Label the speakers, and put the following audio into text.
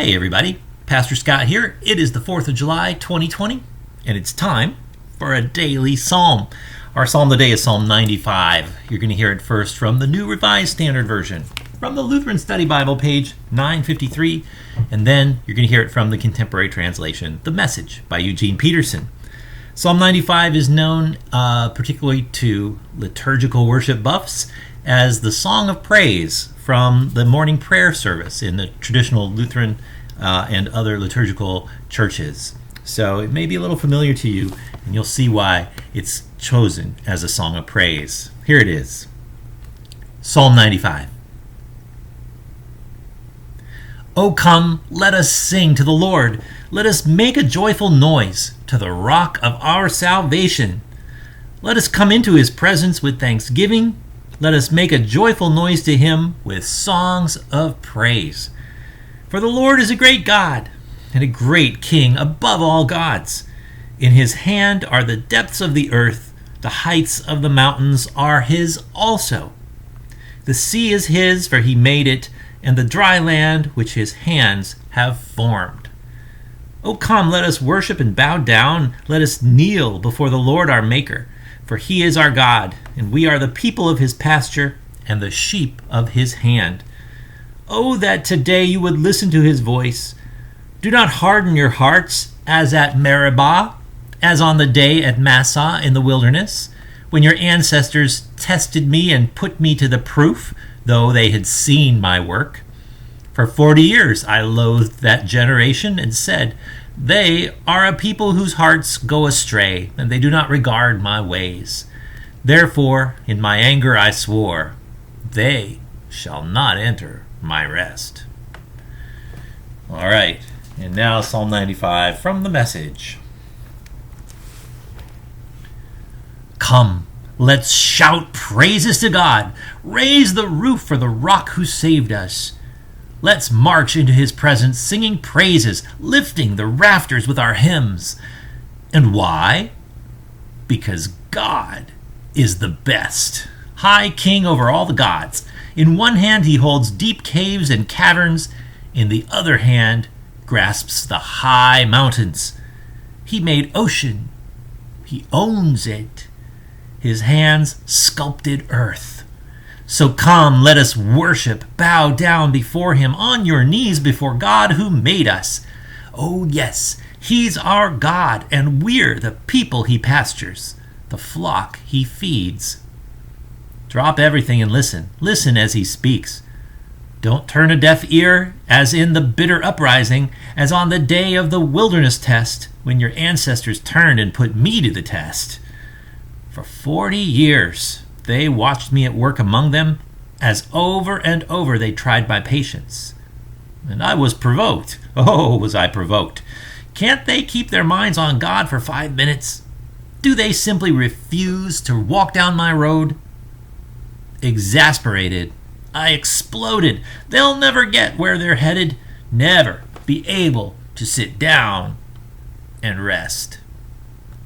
Speaker 1: Hey everybody, Pastor Scott here. It is the 4th of July 2020, and it's time for a daily psalm. Our psalm today is Psalm 95. You're going to hear it first from the New Revised Standard Version, from the Lutheran Study Bible, page 953, and then you're going to hear it from the Contemporary Translation, The Message by Eugene Peterson. Psalm 95 is known particularly to liturgical worship buffs as the Song of Praise from the morning prayer service in the traditional Lutheran and other liturgical churches. So it may be a little familiar to you, and you'll see why it's chosen as a song of praise. Here it is. Psalm 95. O come, let us sing to the Lord. Let us make a joyful noise to the rock of our salvation. Let us come into his presence with thanksgiving. Let us make a joyful noise to him with songs of praise. For the Lord is a great God and a great King above all gods. In his hand are the depths of the earth. The heights of the mountains are his also. The sea is his, for he made it, and the dry land which his hands have formed. O come, let us worship and bow down. Let us kneel before the Lord our Maker. For he is our God, and we are the people of his pasture and the sheep of his hand. Oh, that today you would listen to his voice. Do not harden your hearts as at Meribah, as on the day at Massah in the wilderness, when your ancestors tested me and put me to the proof, though they had seen my work. For 40 years I loathed that generation and said, they are a people whose hearts go astray, and they do not regard my ways. Therefore, in my anger I swore, they shall not enter my rest. All right, and now Psalm 95 from the Message. Come, let's shout praises to God. Raise the roof for the rock who saved us. Let's march into his presence singing praises, lifting the rafters with our hymns. And why? Because God is the best, high king over all the gods. In one hand he holds deep caves and caverns, in the other hand grasps the high mountains. He made ocean, he owns it. His hands sculpted earth. So come, let us worship, bow down before him, on your knees before God who made us. Oh yes, he's our God, and we're the people he pastures, the flock he feeds. Drop everything and listen. Listen as he speaks. Don't turn a deaf ear, as in the bitter uprising, as on the day of the wilderness test, when your ancestors turned and put me to the test. For 40 years they watched me at work among them, as over and over they tried my patience. And I was provoked. Oh, was I provoked. Can't they keep their minds on God for 5 minutes? Do they simply refuse to walk down my road? Exasperated, I exploded. They'll never get where they're headed, never be able to sit down and rest.